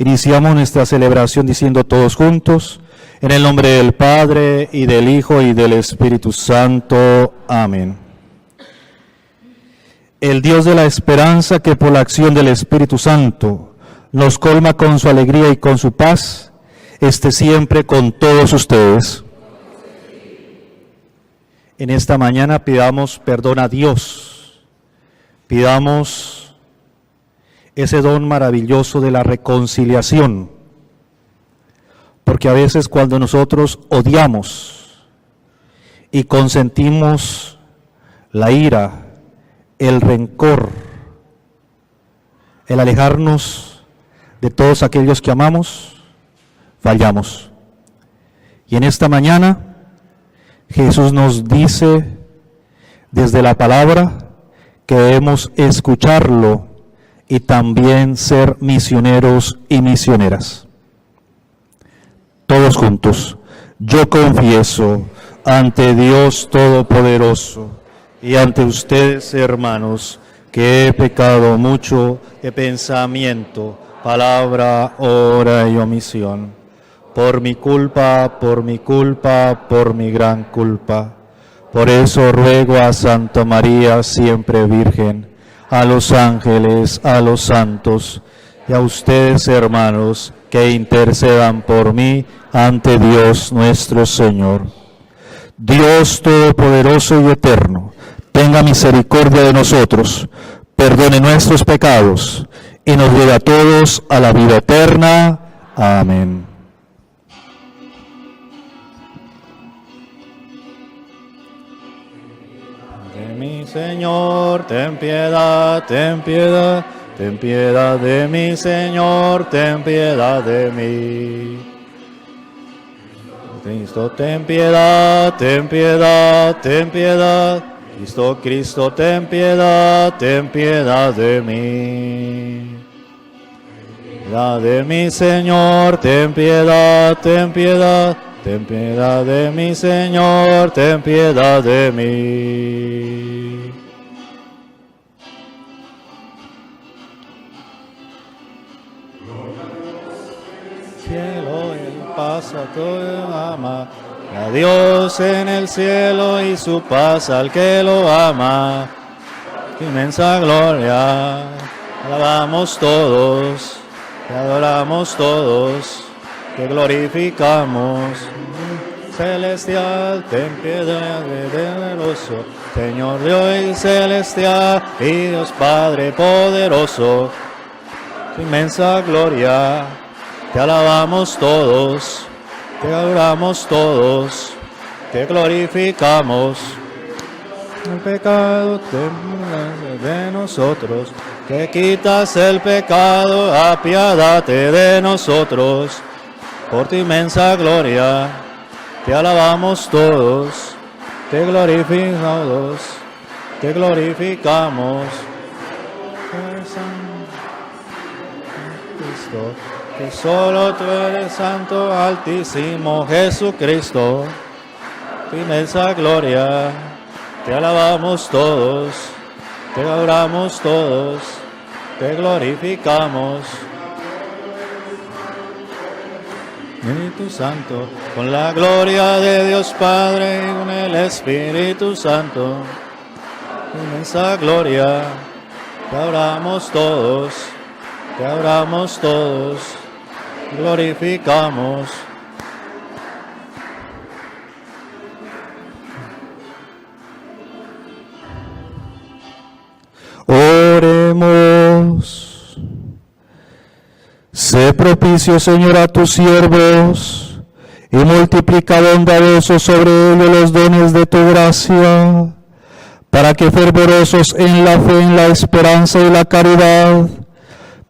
Iniciamos nuestra celebración diciendo todos juntos, en el nombre del Padre, y del Hijo, y del Espíritu Santo. Amén. El Dios de la esperanza, que por la acción del Espíritu Santo nos colma con su alegría y con su paz, esté siempre con todos ustedes. En esta mañana pidamos perdón a Dios, pidamos ese don maravilloso de la reconciliación, porque a veces cuando nosotros odiamos y consentimos la ira, el rencor, el alejarnos de todos aquellos que amamos, fallamos. Y en esta mañana Jesús nos dice desde la palabra que debemos escucharlo y también ser misioneros y misioneras. Todos juntos. Yo confieso ante Dios Todopoderoso y ante ustedes, hermanos, que he pecado mucho de pensamiento, palabra, obra y omisión. Por mi culpa, por mi culpa, por mi gran culpa. Por eso ruego a Santa María, siempre Virgen, a los ángeles, a los santos, y a ustedes, hermanos, que intercedan por mí ante Dios nuestro Señor. Dios Todopoderoso y Eterno, tenga misericordia de nosotros, perdone nuestros pecados, y nos lleve a todos a la vida eterna. Amén. Mi Señor, ten piedad, ten piedad, ten piedad de mi Señor, ten piedad de mí. Cristo, ten piedad, ten piedad, ten piedad. Cristo, Cristo, ten piedad de mí. Piedad de mi Señor, ten piedad, ten piedad. Ten piedad de mi Señor, ten piedad de mí. Cielo, el paz a todo ama, a Dios en el cielo y su paz al que lo ama. Inmensa gloria, alabamos todos, te adoramos todos. Te glorificamos, celestial, ten piedad de poderoso, Señor Dios celestial y Dios Padre poderoso, tu inmensa gloria, te alabamos todos, te adoramos todos, te glorificamos. El pecado de nosotros, que quitas el pecado, apiádate de nosotros. Por tu inmensa gloria, te alabamos todos, te glorificamos, te glorificamos. Cristo, que solo tú eres santo, altísimo Jesucristo, tu inmensa gloria, te alabamos todos, te adoramos todos, te glorificamos. Espíritu Santo, con la gloria de Dios Padre y con el Espíritu Santo, inmensa gloria, te adoramos todos, glorificamos. Oremos. Sé propicio, Señor, a tus siervos, y multiplica bondadosos sobre ellos los dones de tu gracia, para que fervorosos en la fe, en la esperanza y la caridad,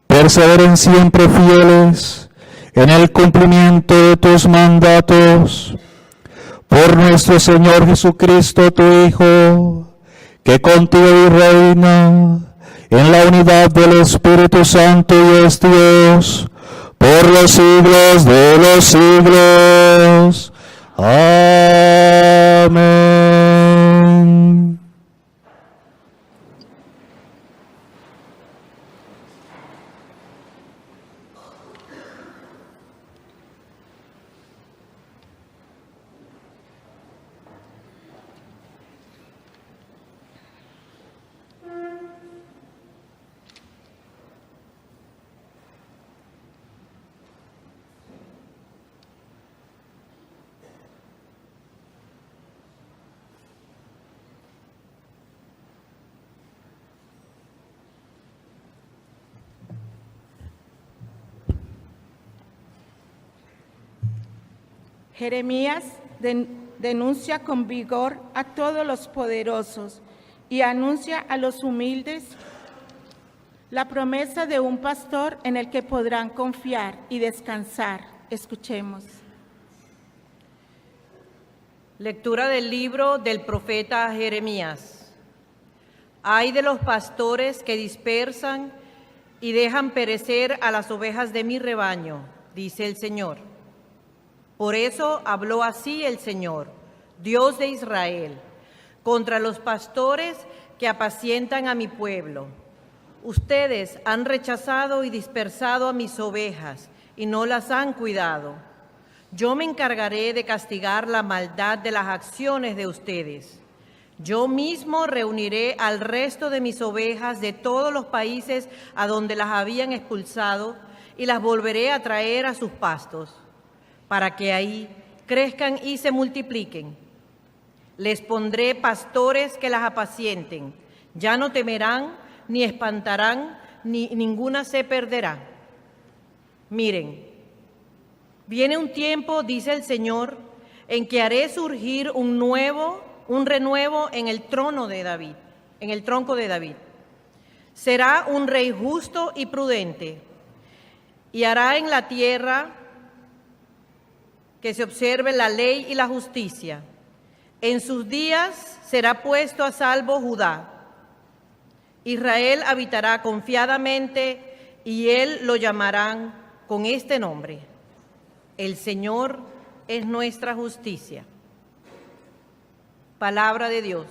perseveren siempre fieles en el cumplimiento de tus mandatos. Por nuestro Señor Jesucristo, tu Hijo, que contigo y reina en la unidad del Espíritu Santo y es Dios, por los siglos de los siglos. Amén. Jeremías denuncia con vigor a todos los poderosos y anuncia a los humildes la promesa de un pastor en el que podrán confiar y descansar. Escuchemos. Lectura del libro del profeta Jeremías. Ay de los pastores que dispersan y dejan perecer a las ovejas de mi rebaño, dice el Señor. Por eso habló así el Señor, Dios de Israel, contra los pastores que apacientan a mi pueblo. Ustedes han rechazado y dispersado a mis ovejas y no las han cuidado. Yo me encargaré de castigar la maldad de las acciones de ustedes. Yo mismo reuniré al resto de mis ovejas de todos los países a donde las habían expulsado y las volveré a traer a sus pastos, para que ahí crezcan y se multipliquen. Les pondré pastores que las apacienten. Ya no temerán, ni espantarán, ni ninguna se perderá. Miren, viene un tiempo, dice el Señor, en que haré surgir un renuevo en el trono de David, en el tronco de David. Será un rey justo y prudente, y hará en la tierra que se observe la ley y la justicia. En sus días será puesto a salvo Judá. Israel habitará confiadamente y él lo llamarán con este nombre: El Señor es nuestra justicia. Palabra de Dios.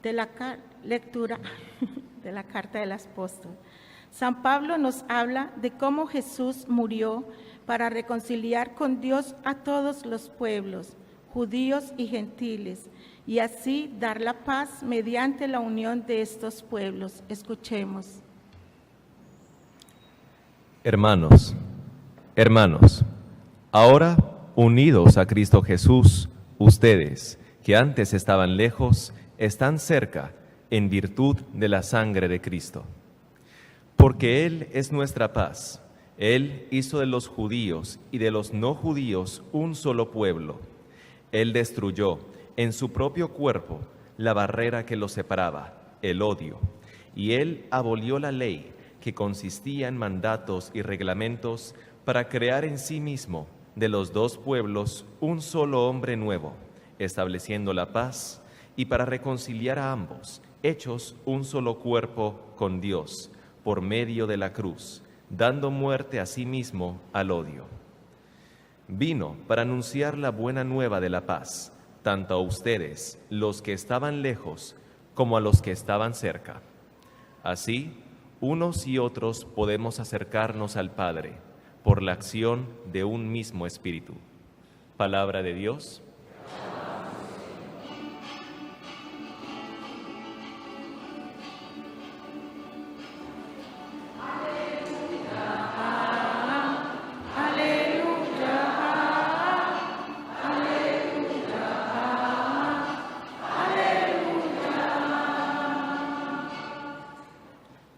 De la lectura de la carta del apóstol San Pablo nos habla de cómo Jesús murió para reconciliar con Dios a todos los pueblos, judíos y gentiles, y así dar la paz mediante la unión de estos pueblos. Escuchemos. Hermanos, ahora unidos a Cristo Jesús, ustedes, que antes estaban lejos, están cerca en virtud de la sangre de Cristo. Porque Él es nuestra paz. Él hizo de los judíos y de los no judíos un solo pueblo. Él destruyó en su propio cuerpo la barrera que los separaba, el odio, y Él abolió la ley que consistía en mandatos y reglamentos para crear en sí mismo de los dos pueblos un solo hombre nuevo, estableciendo la paz, y para reconciliar a ambos, hechos un solo cuerpo con Dios, por medio de la cruz, dando muerte a sí mismo al odio. Vino para anunciar la buena nueva de la paz, tanto a ustedes, los que estaban lejos, como a los que estaban cerca. Así, unos y otros podemos acercarnos al Padre por la acción de un mismo Espíritu. Palabra de Dios.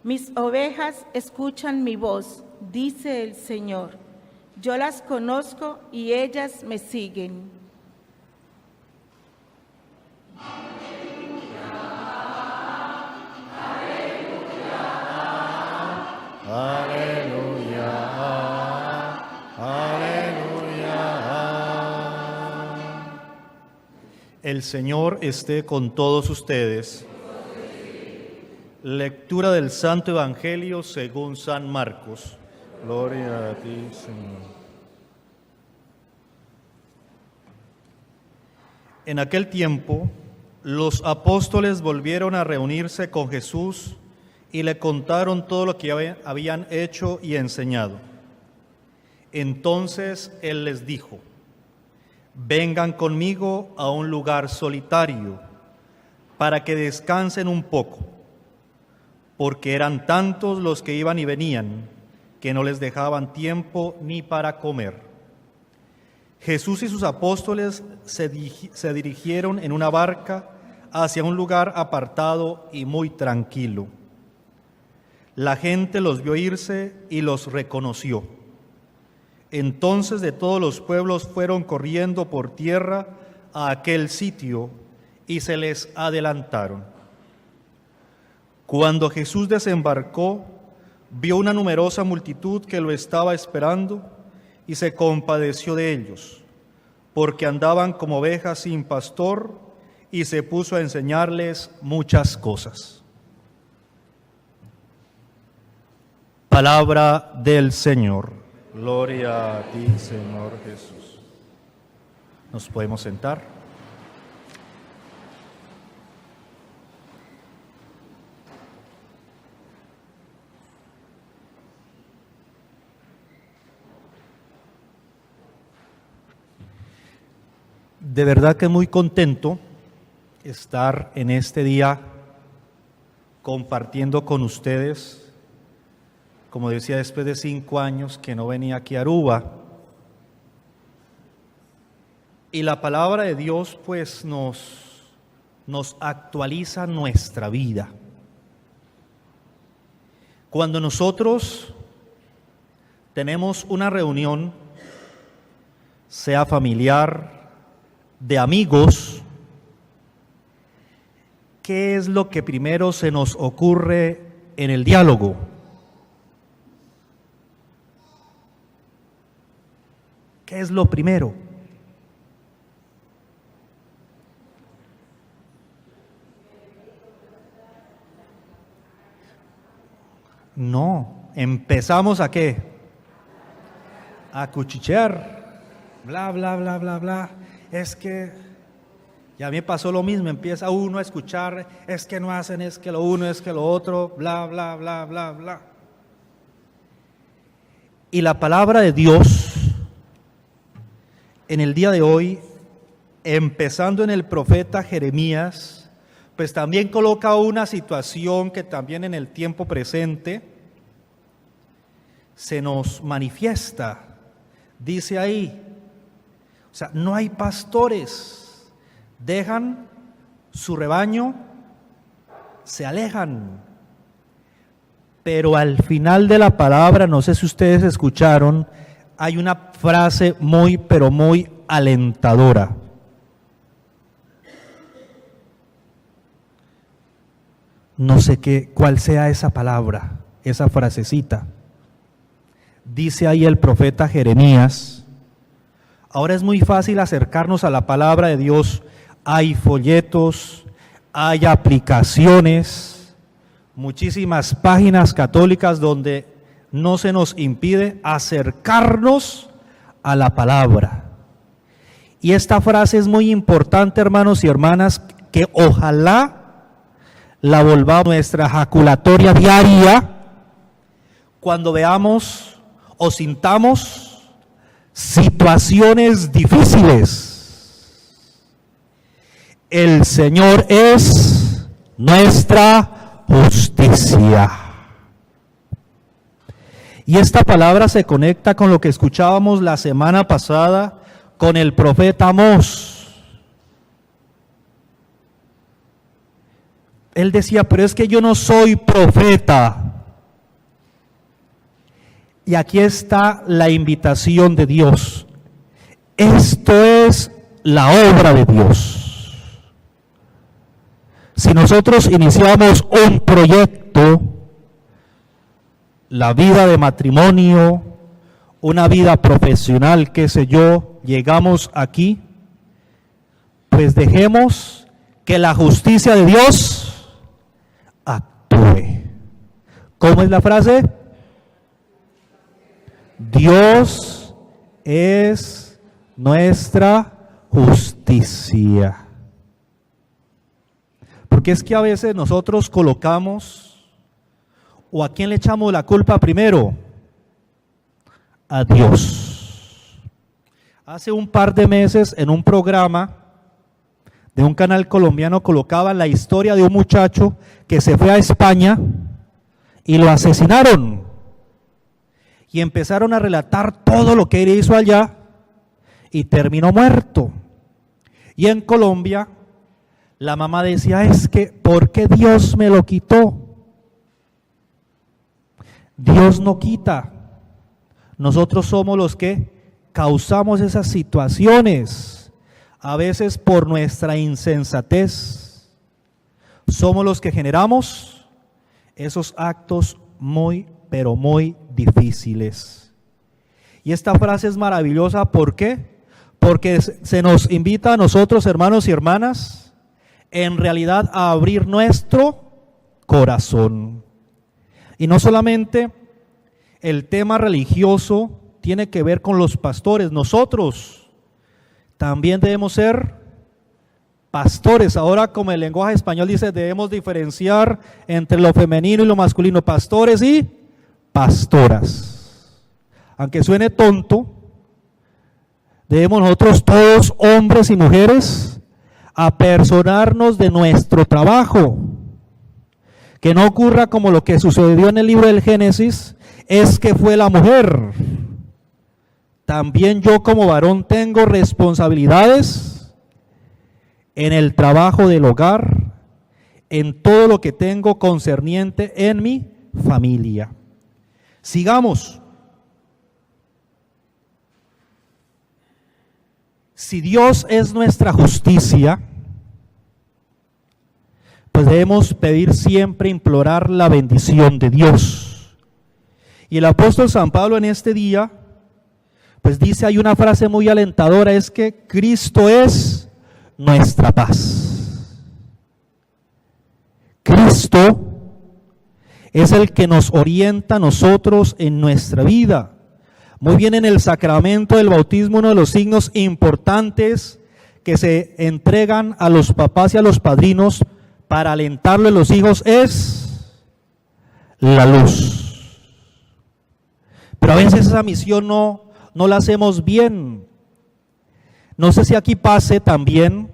Mis ovejas escuchan mi voz, dice el Señor. Yo las conozco y ellas me siguen. Aleluya, aleluya. El Señor esté con todos ustedes. Lectura del Santo Evangelio según San Marcos. Gloria a ti, Señor. En aquel tiempo, los apóstoles volvieron a reunirse con Jesús y le contaron todo lo que habían hecho y enseñado. Entonces Él les dijo: vengan conmigo a un lugar solitario para que descansen un poco, porque eran tantos los que iban y venían que no les dejaban tiempo ni para comer. Jesús y sus apóstoles se dirigieron en una barca hacia un lugar apartado y muy tranquilo. La gente los vio irse y los reconoció. Entonces de todos los pueblos fueron corriendo por tierra a aquel sitio y se les adelantaron. Cuando Jesús desembarcó, vio una numerosa multitud que lo estaba esperando y se compadeció de ellos, porque andaban como ovejas sin pastor, y se puso a enseñarles muchas cosas. Palabra del Señor. Gloria a ti, Señor Jesús. Nos podemos sentar. De verdad que muy contento estar en este día compartiendo con ustedes. Como decía, después de 5 años que no venía aquí a Aruba. Y la palabra de Dios pues nos actualiza nuestra vida. Cuando nosotros tenemos una reunión, sea familiar, de amigos, ¿qué es lo que primero se nos ocurre en el diálogo? ¿Qué es lo primero? No, empezamos ¿a qué? A cuchichear, bla, bla, bla, bla, bla. Es que ya me pasó lo mismo, empieza uno a escuchar, es que no hacen, es que lo uno, es que lo otro, bla, bla, bla, bla, bla. Y la palabra de Dios en el día de hoy, empezando en el profeta Jeremías, pues también coloca una situación que también en el tiempo presente se nos manifiesta. Dice ahí, o sea, no hay pastores, dejan su rebaño, se alejan. Pero al final de la palabra, no sé si ustedes escucharon, hay una frase muy, pero muy alentadora. No sé cuál sea esa palabra, esa frasecita. Dice ahí el profeta Jeremías. Ahora es muy fácil acercarnos a la palabra de Dios. Hay folletos, hay aplicaciones, muchísimas páginas católicas donde no se nos impide acercarnos a la palabra. Y esta frase es muy importante, hermanos y hermanas, que ojalá la volvamos nuestra ejaculatoria diaria cuando veamos o sintamos situaciones difíciles. El Señor es nuestra justicia. Y esta palabra se conecta con lo que escuchábamos la semana pasada con el profeta Amós. Él decía, pero es que yo no soy profeta. Y aquí está la invitación de Dios. Esto es la obra de Dios. Si nosotros iniciamos un proyecto, la vida de matrimonio, una vida profesional, qué sé yo, llegamos aquí, pues dejemos que la justicia de Dios actúe. ¿Cómo es la frase? Dios es nuestra justicia. Porque es que a veces nosotros colocamos, ¿o a quién le echamos la culpa primero? A Dios. Hace un par de meses en un programa de un canal colombiano colocaban la historia de un muchacho que se fue a España y lo asesinaron. Y empezaron a relatar todo lo que él hizo allá y terminó muerto. Y en Colombia la mamá decía, es que ¿por qué Dios me lo quitó? Dios no quita. Nosotros somos los que causamos esas situaciones, a veces por nuestra insensatez. Somos los que generamos esos actos muy, pero muy difíciles. Y esta frase es maravillosa, ¿por qué? Porque se nos invita a nosotros, hermanos y hermanas, en realidad a abrir nuestro corazón. Y no solamente el tema religioso tiene que ver con los pastores, nosotros también debemos ser pastores. Ahora, como el lenguaje español dice, debemos diferenciar entre lo femenino y lo masculino, pastores y pastoras. Aunque suene tonto, debemos nosotros todos, hombres y mujeres, apersonarnos de nuestro trabajo. Que no ocurra como lo que sucedió en el libro del Génesis, es que fue la mujer. También yo como varón tengo responsabilidades en el trabajo del hogar, en todo lo que tengo concerniente en mi familia. Sigamos. Si Dios es nuestra justicia, pues debemos pedir siempre, implorar la bendición de Dios. Y el apóstol San Pablo en este día, pues dice, hay una frase muy alentadora, es que Cristo es nuestra paz. Cristo es el que nos orienta a nosotros en nuestra vida. Muy bien, en el sacramento del bautismo, uno de los signos importantes que se entregan a los papás y a los padrinos para alentarle a los hijos es la luz. Pero Pero a veces esa misión no la hacemos bien. No sé si aquí pase también,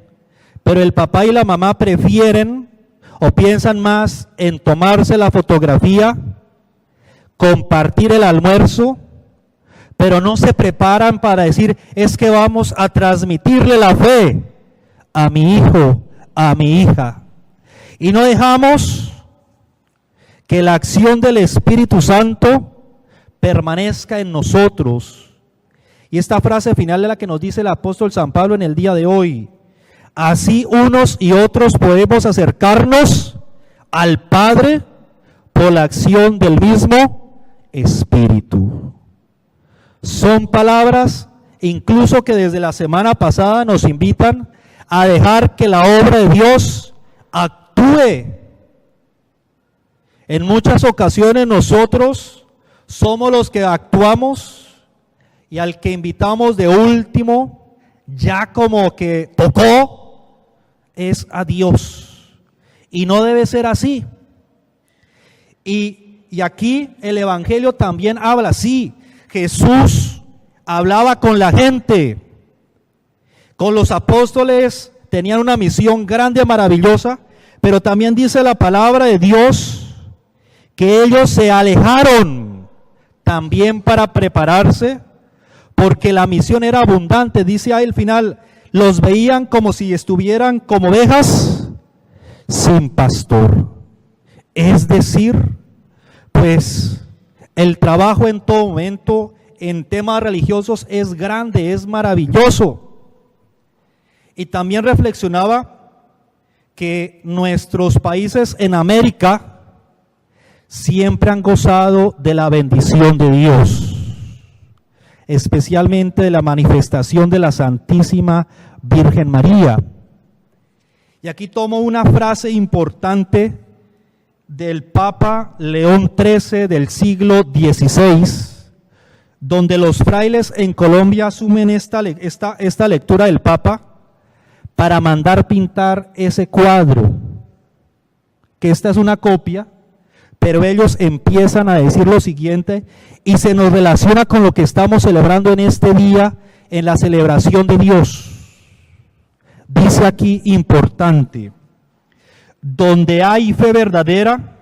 pero el papá y la mamá prefieren o piensan más en tomarse la fotografía, compartir el almuerzo, pero no se preparan para decir, es que vamos a transmitirle la fe a mi hijo, a mi hija. Y no dejamos que la acción del Espíritu Santo permanezca en nosotros. Y esta frase final es la que nos dice el apóstol San Pablo en el día de hoy. Así unos y otros podemos acercarnos al Padre por la acción del mismo Espíritu. Son palabras incluso que desde la semana pasada nos invitan a dejar que la obra de Dios actúe. En muchas ocasiones nosotros somos los que actuamos y al que invitamos de último, ya como que tocó, es a Dios. Y no debe ser así. Y aquí el Evangelio también habla así. Jesús hablaba con la gente, con los apóstoles, tenían una misión grande, maravillosa, pero también dice la palabra de Dios que ellos se alejaron también para prepararse, porque la misión era abundante. Dice ahí al final, los veían como si estuvieran como ovejas sin pastor. Es decir, pues el trabajo en todo momento en temas religiosos es grande, es maravilloso. Y también reflexionaba que nuestros países en América siempre han gozado de la bendición de Dios, especialmente de la manifestación de la Santísima Virgen María. Y aquí tomo una frase importante del Papa León XIII del siglo XVI, donde los frailes en Colombia asumen esta lectura del Papa para mandar pintar ese cuadro, que esta es una copia, pero ellos empiezan a decir lo siguiente, y se nos relaciona con lo que estamos celebrando en este día, en la celebración de Dios. Dice aquí importante: donde hay fe verdadera,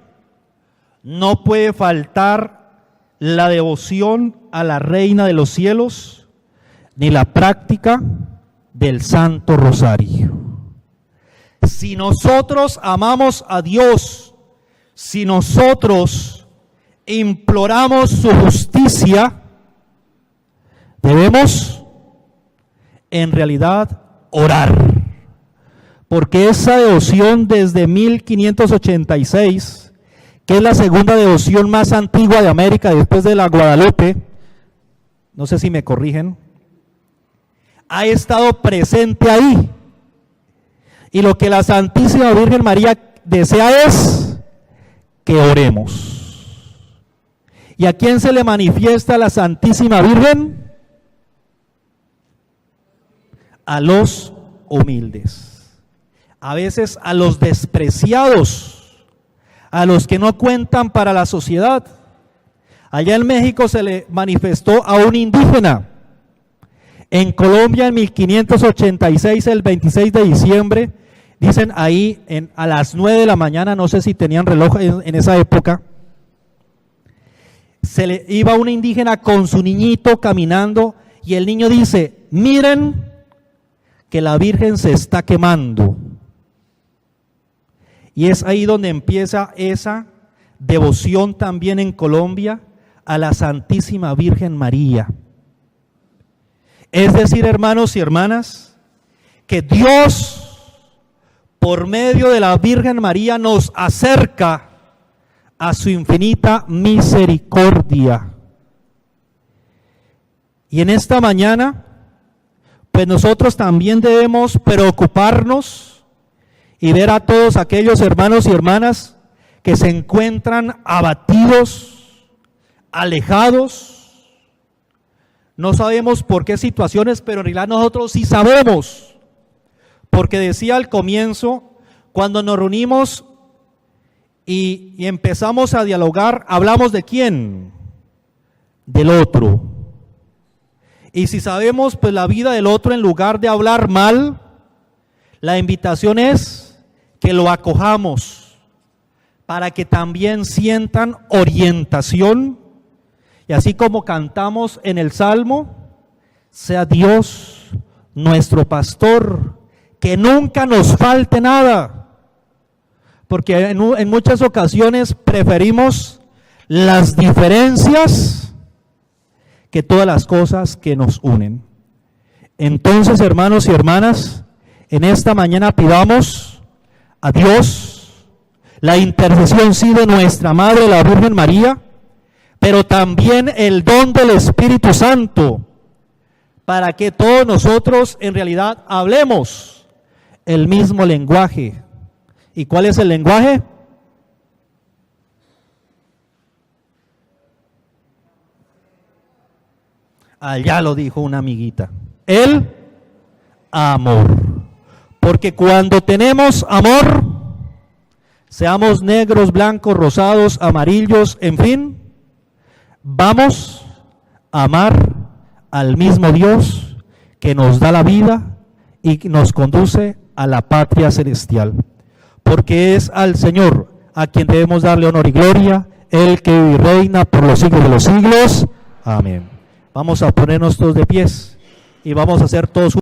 no puede faltar la devoción a la Reina de los Cielos, ni la práctica del Santo Rosario. Si nosotros amamos a Dios, si nosotros imploramos su justicia, debemos en realidad orar, porque esa devoción desde 1586, que es la segunda devoción más antigua de América después de la Guadalupe, no sé si me corrigen, ha estado presente ahí. Y lo que la Santísima Virgen María desea es que oremos. ¿Y a quién se le manifiesta la Santísima Virgen? A los humildes, a veces a los despreciados, a los que no cuentan para la sociedad. Allá en México se le manifestó a un indígena. En Colombia en 1586, el 26 de diciembre, dicen ahí a las 9 de la mañana, no sé si tenían reloj en esa época, se le iba un indígena con su niñito caminando y el niño dice: miren que la Virgen se está quemando. Y es ahí donde empieza esa devoción también en Colombia a la Santísima Virgen María. Es decir, hermanos y hermanas, que Dios, por medio de la Virgen María, nos acerca a su infinita misericordia. Y en esta mañana, pues nosotros también debemos preocuparnos y ver a todos aquellos hermanos y hermanas que se encuentran abatidos, alejados. No sabemos por qué situaciones, pero en realidad nosotros sí sabemos, porque decía al comienzo, cuando nos reunimos y empezamos a dialogar, hablamos de quién, del otro. Y si sabemos pues la vida del otro, en lugar de hablar mal, la invitación es que lo acojamos para que también sientan orientación. Y así como cantamos en el Salmo, sea Dios nuestro pastor, que nunca nos falte nada. Porque en muchas ocasiones preferimos las diferencias que todas las cosas que nos unen. Entonces, hermanos y hermanas, en esta mañana pidamos a Dios la intercesión sí de nuestra Madre, la Virgen María, pero también el don del Espíritu Santo, para que todos nosotros en realidad hablemos el mismo lenguaje. ¿Y cuál es el lenguaje? Allá lo dijo una amiguita. El amor. Porque cuando tenemos amor, seamos negros, blancos, rosados, amarillos, en fin, vamos a amar al mismo Dios que nos da la vida y nos conduce a la patria celestial. Porque es al Señor a quien debemos darle honor y gloria, el que vive y reina por los siglos de los siglos. Amén. Vamos a ponernos todos de pies y vamos a hacer todos